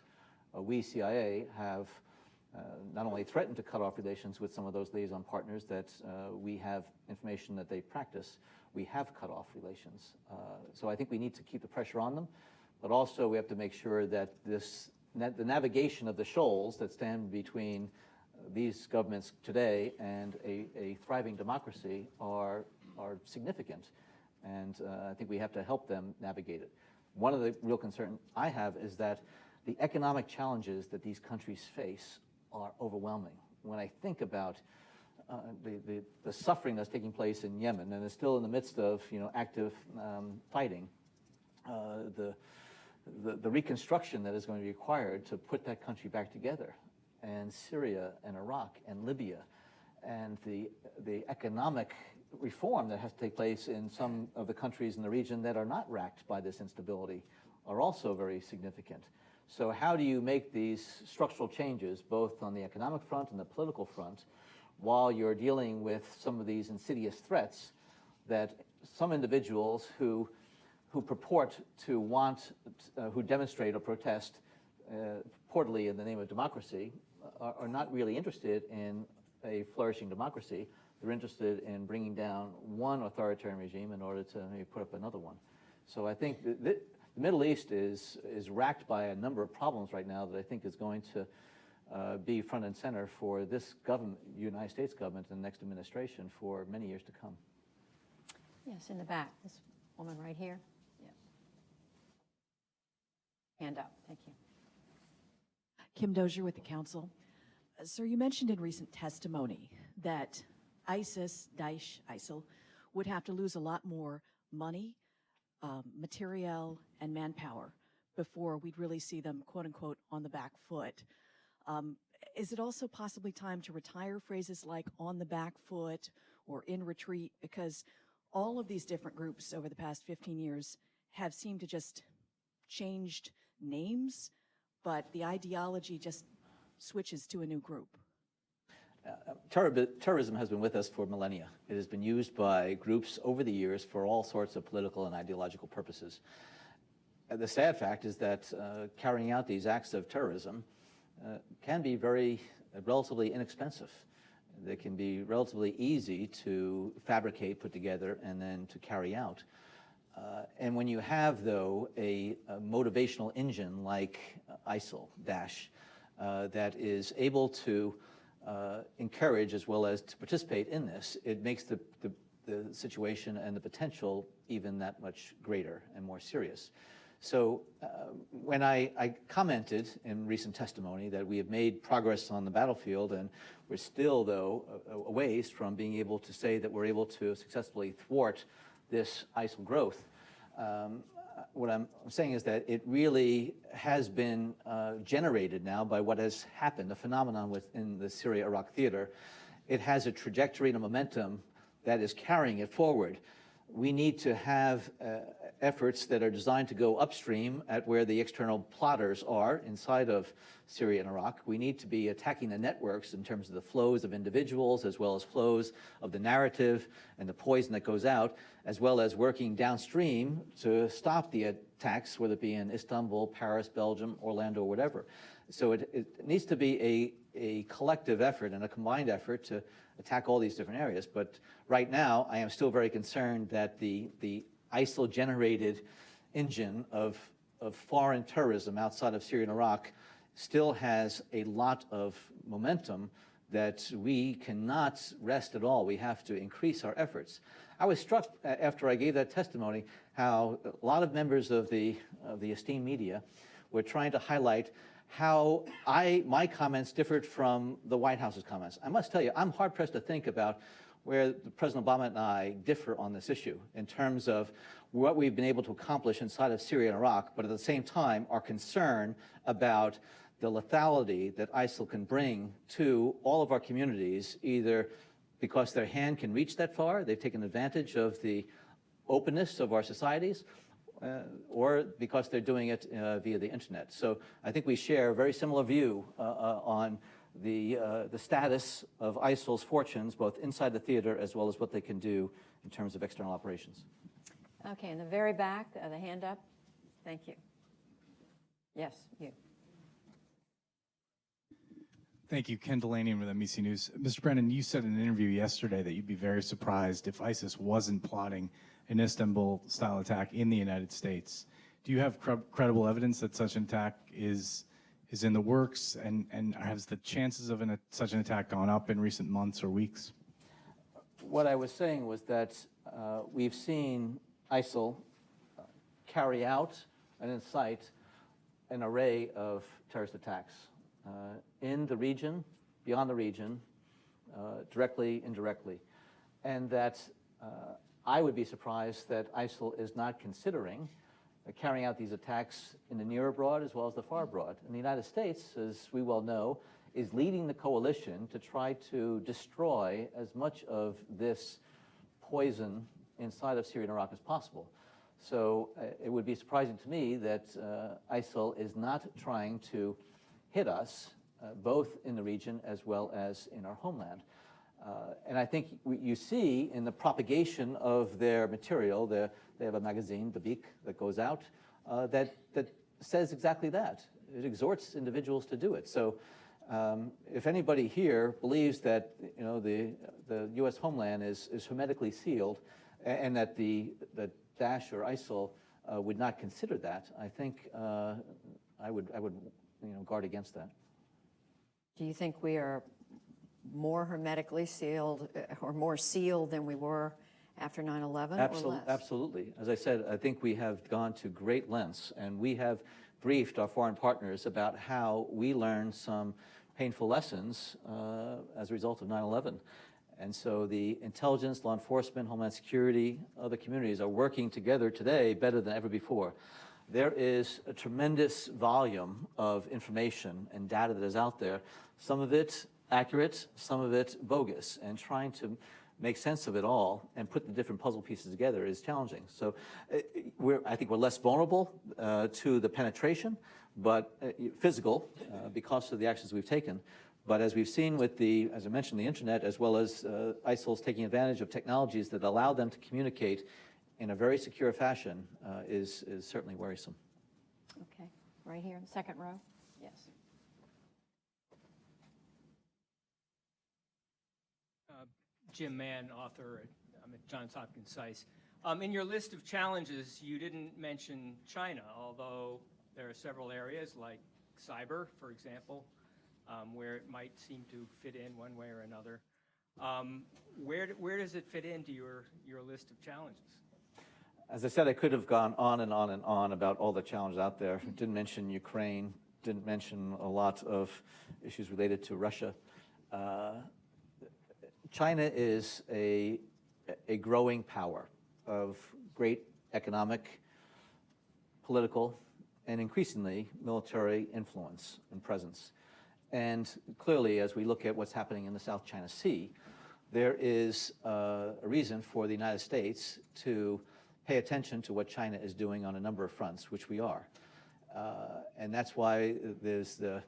we, CIA, have not only threatened to cut off relations with some of those liaison partners that we have information that they practice, we have cut off relations. So I think we need to keep the pressure on them, but also we have to make sure that the navigation of the shoals that stand between these governments today and a thriving democracy are significant. And I think we have to help them navigate it. One of the real concerns I have is that the economic challenges that these countries face are overwhelming. When I think about the suffering that's taking place in Yemen and is still in the midst of active fighting, the reconstruction that is going to be required to put that country back together, and Syria and Iraq and Libya, and the economic reform that has to take place in some of the countries in the region that are not racked by this instability are also very significant. So how do you make these structural changes, both on the economic front and the political front, while you're dealing with some of these insidious threats that some individuals who purport to want, who demonstrate or protest purportedly in the name of democracy, are not really interested in a flourishing democracy. They're interested in bringing down one authoritarian regime in order to maybe put up another one. So I think the Middle East is racked by a number of problems right now that I think is going to be front and center for this government, United States government, and the next administration for many years to come. Yes, in the back. This woman right here. Yeah. Hand up. Thank you. Kim Dozier with the council. Sir, you mentioned in recent testimony that ISIS, Daesh, ISIL, would have to lose a lot more money, materiel, and manpower before we'd really see them, quote unquote, on the back foot. Is it also possibly time to retire phrases like on the back foot or in retreat? Because all of these different groups over the past 15 years have seemed to just changed names, but the ideology just switches to a new group. Terrorism has been with us for millennia. It has been used by groups over the years for all sorts of political and ideological purposes. The sad fact is that carrying out these acts of terrorism can be relatively inexpensive. They can be relatively easy to fabricate, put together, and then to carry out. And when you have, though, a motivational engine like ISIL, Daesh, that is able to encourage as well as to participate in this, it makes the situation and the potential even that much greater and more serious. So when I commented in recent testimony that we have made progress on the battlefield and we're still, though, a ways from being able to say that we're able to successfully thwart this ISIL growth, what I'm saying is that it really has been generated now by what has happened, a phenomenon within the Syria-Iraq theater. It has a trajectory and a momentum that is carrying it forward. We need to have efforts that are designed to go upstream at where the external plotters are inside of Syria and Iraq. We need to be attacking the networks in terms of the flows of individuals as well as flows of the narrative and the poison that goes out, as well as working downstream to stop the attacks, whether it be in Istanbul, Paris, Belgium, Orlando, or whatever. So it needs to be a collective effort and a combined effort to attack all these different areas. But right now, I am still very concerned that the ISIL-generated engine of foreign terrorism outside of Syria and Iraq still has a lot of momentum that we cannot rest at all. We have to increase our efforts. I was struck after I gave that testimony how a lot of members of the esteemed media were trying to highlight how my comments differed from the White House's comments. I must tell you, I'm hard-pressed to think about where President Obama and I differ on this issue in terms of what we've been able to accomplish inside of Syria and Iraq, but at the same time, our concern about the lethality that ISIL can bring to all of our communities, either because their hand can reach that far, they've taken advantage of the openness of our societies, or because they're doing it via the internet. So I think we share a very similar view on the status of ISIL's fortunes, both inside the theater as well as what they can do in terms of external operations. Okay, in the very back, the hand up. Thank you. Yes, you. Thank you. Ken Delaney with NBC News. Mr. Brennan, you said in an interview yesterday that you'd be very surprised if ISIS wasn't plotting an Istanbul-style attack in the United States. Do you have credible evidence that such an attack is in the works, and has the chances of such an attack gone up in recent months or weeks? What I was saying was that we've seen ISIL carry out and incite an array of terrorist attacks in the region, beyond the region, directly, indirectly, and that I would be surprised that ISIL is not considering carrying out these attacks in the near abroad as well as the far abroad. And the United States, as we well know, is leading the coalition to try to destroy as much of this poison inside of Syria and Iraq as possible. So it would be surprising to me that ISIL is not trying to hit us, both in the region as well as in our homeland. And I think you see in the propagation of their material, they have a magazine, The Beak, that goes out, that says exactly that. It exhorts individuals to do it. So if anybody here believes that the U.S. homeland is hermetically sealed, and that the Daesh or ISIL would not consider that, I think I would guard against that. Do you think we are more hermetically sealed or more sealed than we were after 9/11 or less? Absolutely. As I said, I think we have gone to great lengths, and we have briefed our foreign partners about how we learned some painful lessons as a result of 9/11. And so the intelligence, law enforcement, Homeland Security, other communities are working together today better than ever before. There is a tremendous volume of information and data that is out there, some of it accurate, some of it bogus, and trying to make sense of it all and put the different puzzle pieces together is challenging. So I think we're less vulnerable to the penetration, but physical, because of the actions we've taken. But as we've seen with the, as I mentioned, the internet, as well as ISIL's taking advantage of technologies that allow them to communicate in a very secure fashion, is certainly worrisome. Okay, right here in the second row. Yes. Jim Mann, author at Johns Hopkins SAIS. In your list of challenges, you didn't mention China, although there are several areas like cyber, for example, where it might seem to fit in one way or another. Where does it fit into your list of challenges? As I said, I could have gone on and on and on about all the challenges out there. Didn't mention Ukraine, didn't mention a lot of issues related to Russia. China is a growing power of great economic, political, and increasingly military influence and presence. And clearly, as we look at what's happening in the South China Sea, there is a reason for the United States to pay attention to what China is doing on a number of fronts, which we are. And that's why there's the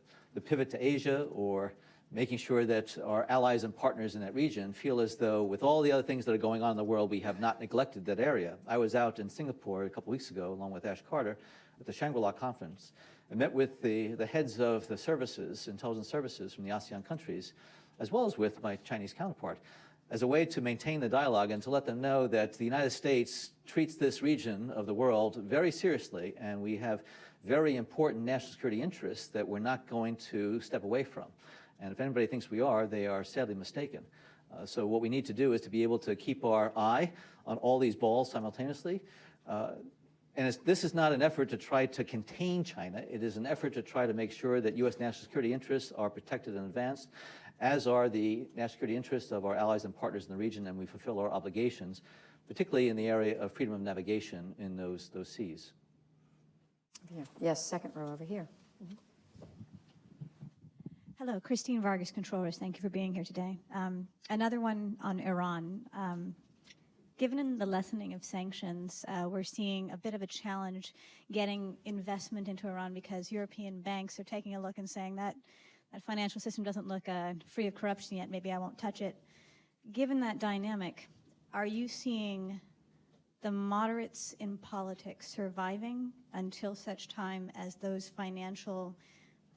pivot to Asia, or making sure that our allies and partners in that region feel as though, with all the other things that are going on in the world, we have not neglected that area. I was out in Singapore a couple weeks ago, along with Ash Carter, at the Shangri-La conference, and met with the heads of the services, intelligence services from the ASEAN countries, as well as with my Chinese counterpart, as a way to maintain the dialogue and to let them know that the United States treats this region of the world very seriously, and we have very important national security interests that we're not going to step away from. And if anybody thinks we are, they are sadly mistaken. So what we need to do is to be able to keep our eye on all these balls simultaneously. And this is not an effort to try to contain China. It is an effort to try to make sure that U.S. national security interests are protected and advanced, as are the national security interests of our allies and partners in the region, and we fulfill our obligations, particularly in the area of freedom of navigation in those seas. Yes, second row over here. Hello, Christine Vargas, Controllers. Thank you for being here today. Another one on Iran. Given the lessening of sanctions, we're seeing a bit of a challenge getting investment into Iran, because European banks are taking a look and saying that that financial system doesn't look free of corruption yet, maybe I won't touch it. Given that dynamic, are you seeing the moderates in politics surviving until such time as those financial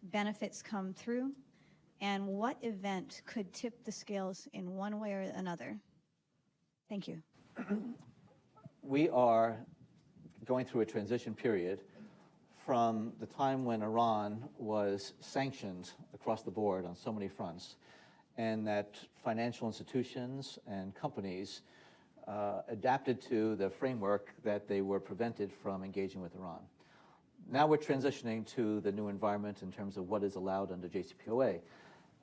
benefits come through? And what event could tip the scales in one way or another? Thank you. We are going through a transition period from the time when Iran was sanctioned across the board on so many fronts, and that financial institutions and companies adapted to the framework that they were prevented from engaging with Iran. Now we're transitioning to the new environment in terms of what is allowed under JCPOA.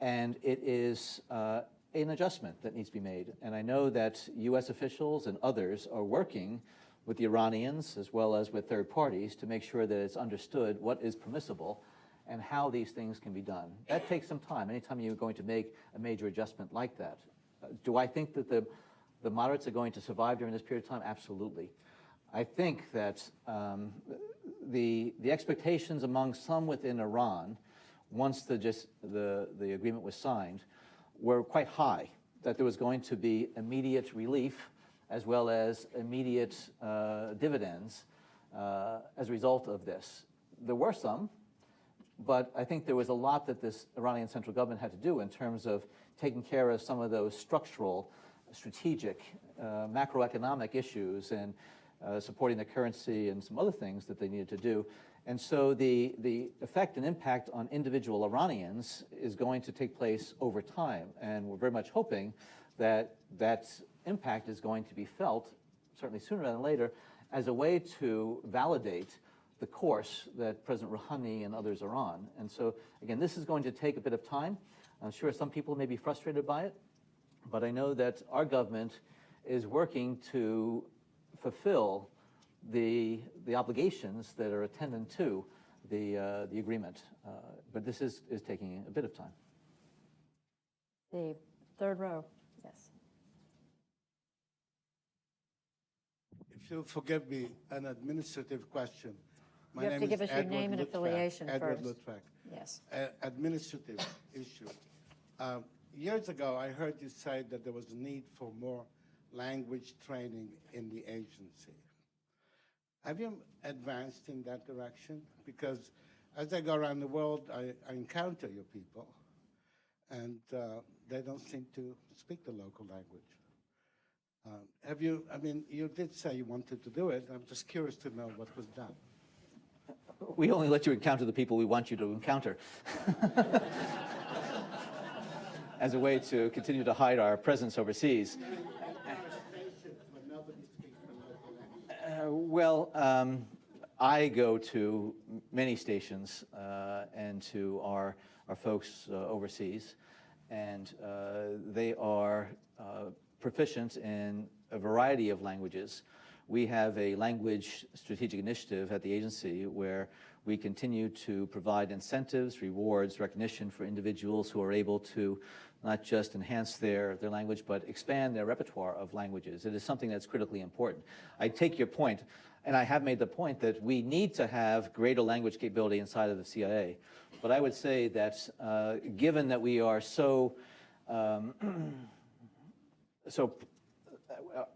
And it is an adjustment that needs to be made. And I know that U.S. officials and others are working with the Iranians, as well as with third parties, to make sure that it's understood what is permissible and how these things can be done. That takes some time, anytime you're going to make a major adjustment like that. Do I think that the moderates are going to survive during this period of time? Absolutely. I think that the expectations among some within Iran, once the agreement was signed, were quite high, that there was going to be immediate relief as well as immediate dividends as a result of this. There were some, but I think there was a lot that this Iranian central government had to do in terms of taking care of some of those structural, strategic, macroeconomic issues, and supporting the currency and some other things that they needed to do. And so the effect and impact on individual Iranians is going to take place over time. And we're very much hoping that that impact is going to be felt, certainly sooner rather than later, as a way to validate the course that President Rouhani and others are on. And so, again, this is going to take a bit of time. I'm sure some people may be frustrated by it, but I know that our government is working to fulfill the obligations that are attendant to the agreement. But this is taking a bit of time. The third row, yes. If you'll forgive me, an administrative question. My You have to name give is us your Edward name and Lutvak, affiliation Edward first. Lutvak. Yes. Administrative issue. Years ago, I heard you say that there was a need for more language training in the agency. Have you advanced in that direction? Because as I go around the world, I encounter your people, and they don't seem to speak the local language. Have you, I mean, you did say you wanted to do it. I'm just curious to know what was done. We only let you encounter the people we want you to encounter as a way to continue to hide our presence overseas. I go to many stations and to our folks overseas, and they are proficient in a variety of languages. We have a language strategic initiative at the agency where we continue to provide incentives, rewards, recognition for individuals who are able to not just enhance their language, but expand their repertoire of languages. It is something that's critically important. I take your point, and I have made the point that we need to have greater language capability inside of the CIA. But I would say that given that we are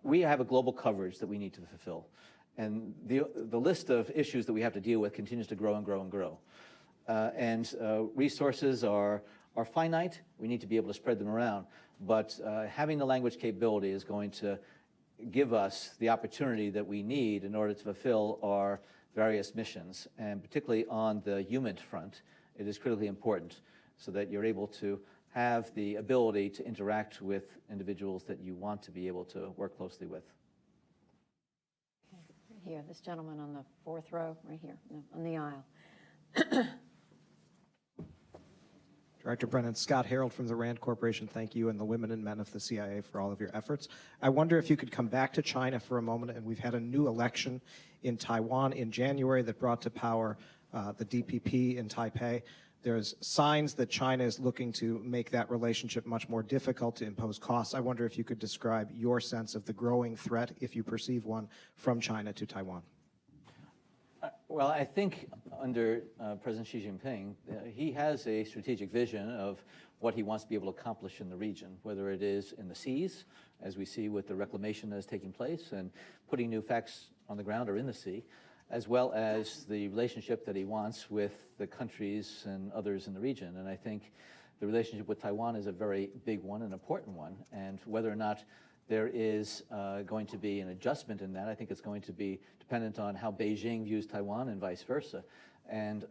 we have a global coverage that we need to fulfill. And the list of issues that we have to deal with continues to grow and grow and grow. Resources are finite. We need to be able to spread them around. But having the language capability is going to give us the opportunity that we need in order to fulfill our various missions. And particularly on the human front, it is critically important so that you're able to have the ability to interact with individuals that you want to be able to work closely with. Right here, this gentleman on the fourth row, right here, on the aisle. Director Brennan, Scott Harold from the RAND Corporation, thank you and the women and men of the CIA for all of your efforts. I wonder if you could come back to China for a moment, and we've had a new election in Taiwan in January that brought to power the DPP in Taipei. There's signs that China is looking to make that relationship much more difficult, to impose costs. I wonder if you could describe your sense of the growing threat, if you perceive one, from China to Taiwan. Well, I think under President Xi Jinping, he has a strategic vision of what he wants to be able to accomplish in the region, whether it is in the seas, as we see with the reclamation that is taking place and putting new facts on the ground or in the sea, as well as the relationship that he wants with the countries and others in the region. And I think the relationship with Taiwan is a very big one, an important one, and whether or not there is going to be an adjustment in that, I think it's going to be dependent on how Beijing views Taiwan and vice versa. And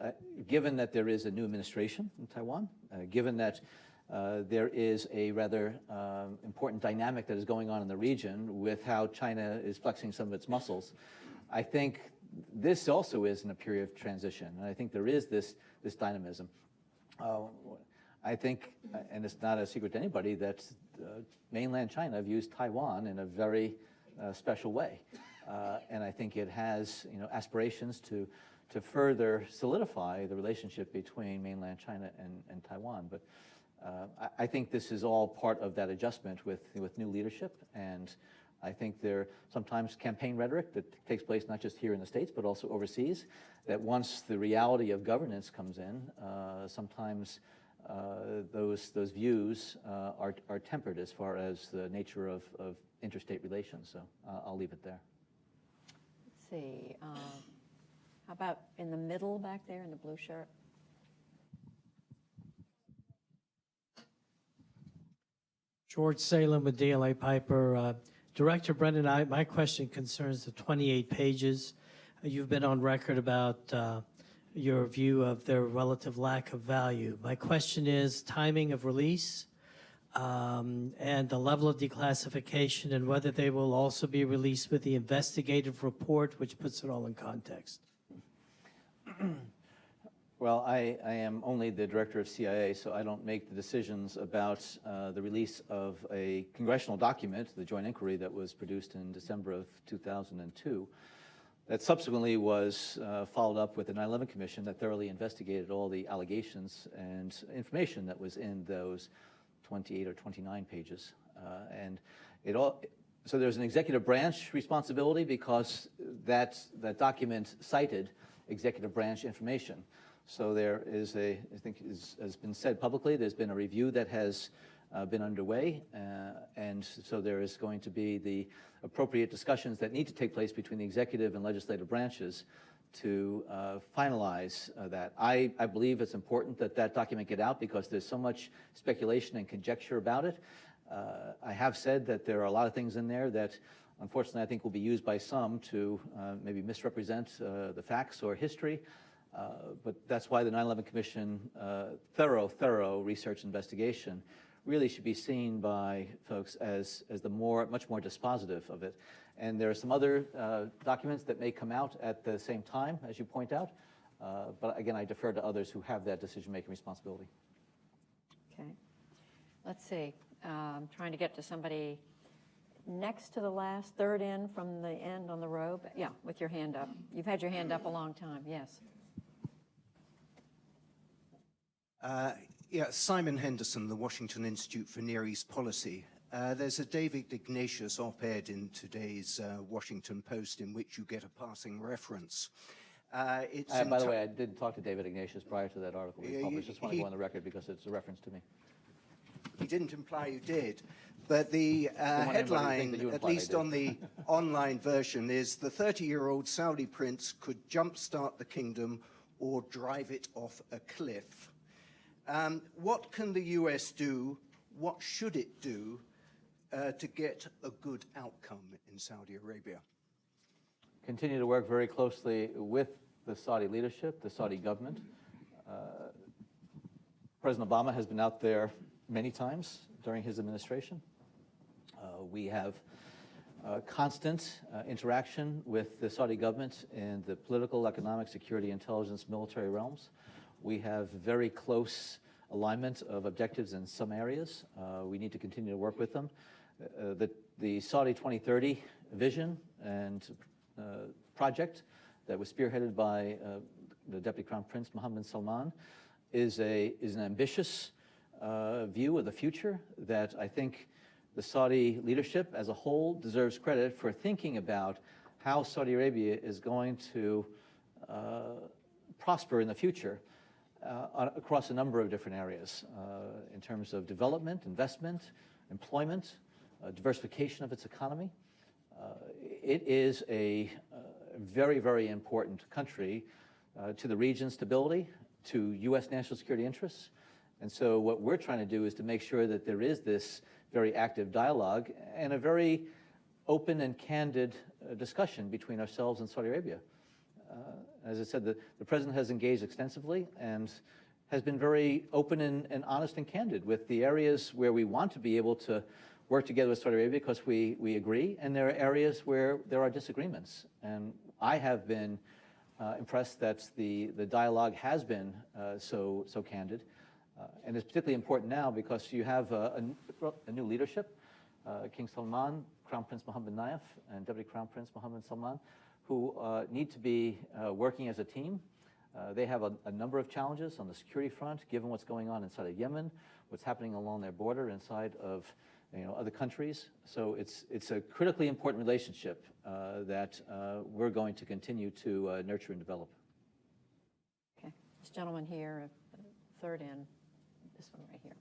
given that there is a new administration in Taiwan, given that there is a rather important dynamic that is going on in the region with how China is flexing some of its muscles, I think this also is in a period of transition. And I think there is this dynamism. I think, and it's not a secret to anybody, that mainland China views Taiwan in a very special way. And I think it has, aspirations to further solidify the relationship between mainland China and Taiwan. But I think this is all part of that adjustment with new leadership. And I think there sometimes campaign rhetoric that takes place not just here in the States, but also overseas, that once the reality of governance comes in, sometimes those views are tempered as far as the nature of interstate relations. So I'll leave it there. Let's see. How about in the middle back there in the blue shirt? George Salem with DLA Piper. Director Brennan, my question concerns the 28 pages. You've been on record about your view of their relative lack of value. My question is timing of release and the level of declassification, and whether they will also be released with the investigative report, which puts it all in context. Well, I am only the director of CIA, so I don't make the decisions about the release of a congressional document, the joint inquiry that was produced in December of 2002, that subsequently was followed up with the 9/11 Commission that thoroughly investigated all the allegations and information that was in those 28 or 29 pages. So there's an executive branch responsibility because that document cited executive branch information. So there is I think has been said publicly, there's been a review that has been underway, and so there is going to be the appropriate discussions that need to take place between the executive and legislative branches to finalize that. I believe it's important that that document get out because there's so much speculation and conjecture about it. I have said that there are a lot of things in there that unfortunately I think will be used by some to maybe misrepresent the facts or history. But that's why the 9/11 Commission thorough research investigation really should be seen by folks as much more dispositive of it. And there are some other documents that may come out at the same time, as you point out. But again, I defer to others who have that decision-making responsibility. Okay. Let's see. I'm trying to get to somebody next to the last, third in from the end on the row. Yeah, with your hand up. You've had your hand up a long time. Yes. Simon Henderson, the Washington Institute for Near East Policy. There's a David Ignatius op-ed in today's Washington Post in which you get a passing reference. By the way, I did talk to David Ignatius prior to that article being published. Just want to go on the record because it's a reference to me. He didn't imply you did. But the headline, at least on the online version, is the 30-year-old Saudi prince could jumpstart the kingdom or drive it off a cliff. What can the U.S. do? What should it do to get a good outcome in Saudi Arabia? Continue to work very closely with the Saudi leadership, the Saudi government. President Obama has been out there many times during his administration. We have constant interaction with the Saudi government in the political, economic, security, intelligence, military realms. We have very close alignment of objectives in some areas. We need to continue to work with them. The Saudi 2030 vision and project that was spearheaded by the Deputy Crown Prince Mohammed bin Salman is an ambitious view of the future that I think the Saudi leadership as a whole deserves credit for thinking about how Saudi Arabia is going to prosper in the future across a number of different areas in terms of development, investment, employment, diversification of its economy. It is a very, very important country to the region's stability, to U.S. national security interests. And so what we're trying to do is to make sure that there is this very active dialogue and a very open and candid discussion between ourselves and Saudi Arabia. As I said, the President has engaged extensively and has been very open and honest and candid with the areas where we want to be able to work together with Saudi Arabia because we agree, and there are areas where there are disagreements. And I have been impressed that the dialogue has been so candid. And it's particularly important now because you have a new leadership, King Salman, Crown Prince Mohammed bin Nayef, and Deputy Crown Prince Mohammed bin Salman, who need to be working as a team. They have a number of challenges on the security front, given what's going on inside of Yemen, what's happening along their border inside of other countries. So it's a critically important relationship that we're going to continue to nurture and develop. Okay. This gentleman here, third in. This one right here.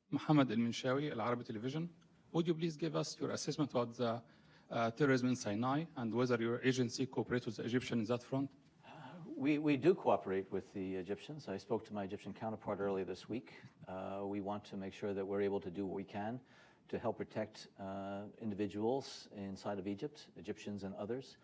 Mohammed Al-Minshawi, Al-Arabi Television. Would you please give us your assessment about the terrorism in Sinai and whether your agency cooperates with the Egyptians in that front? We do cooperate with the Egyptians. I spoke to my Egyptian counterpart earlier this week. We want to make sure that we're able to do what we can to help protect individuals inside of Egypt, Egyptians and others.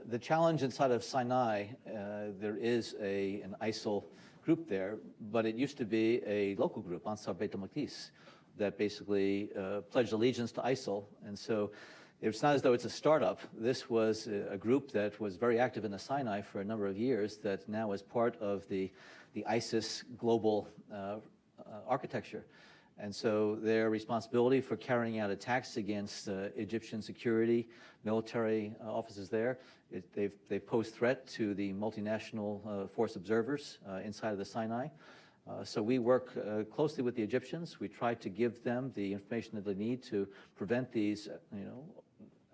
The challenge inside of Sinai, there is an ISIL group there, but it used to be a local group, Ansar Beit al-Maqdis, that basically pledged allegiance to ISIL. And so it's not as though it's a startup. This was a group that was very active in the Sinai for a number of years that now is part of the ISIS global architecture. And so their responsibility for carrying out attacks against Egyptian security, military offices there, they've posed threat to the multinational force observers inside of the Sinai. So we work closely with the Egyptians. We try to give them the information that they need to prevent these,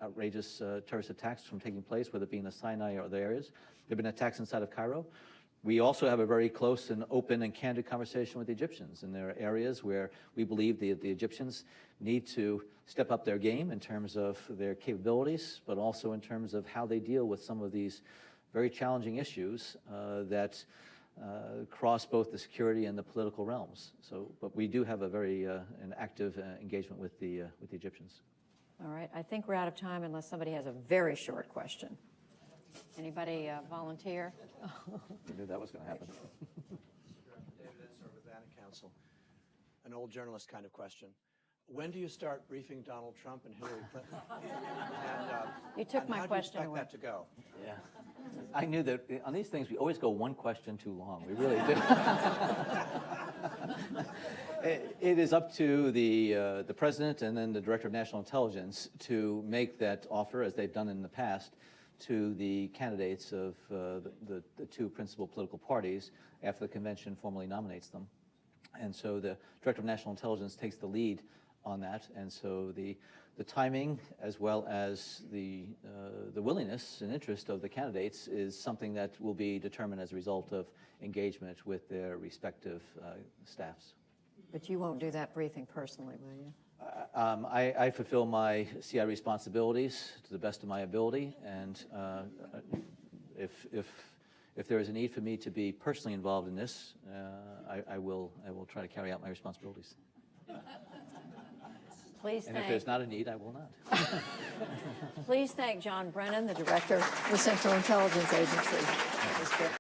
outrageous terrorist attacks from taking place, whether it be in the Sinai or other areas. There have been attacks inside of Cairo. We also have a very close and open and candid conversation with the Egyptians, and there are areas where we believe the Egyptians need to step up their game in terms of their capabilities, but also in terms of how they deal with some of these very challenging issues that cross both the security and the political realms. So, but we do have a very an active engagement with the Egyptians. All right, I think we're out of time unless somebody has a very short question. Anybody volunteer? We knew that was going to happen. Council. An old journalist kind of question. When do you start briefing Donald Trump and Hillary Clinton? You took my question away. away. How do you expect that to go? Yeah. I knew that on these things, we always go one question too long. We really do. It is up to the president and then the director of national intelligence to make that offer, as they've done in the past, to the candidates of the two principal political parties after the convention formally nominates them. And so the director of national intelligence takes the lead on that. And so the timing, as well as the willingness and interest of the candidates, is something that will be determined as a result of engagement with their respective staffs. But you won't do that briefing personally, will you? I fulfill my CI responsibilities to the best of my ability, and if there is a need for me to be personally involved in this, I will try to carry out my responsibilities. Please and if there's not a need, I will not. Please thank John Brennan, the director of the Central Intelligence Agency.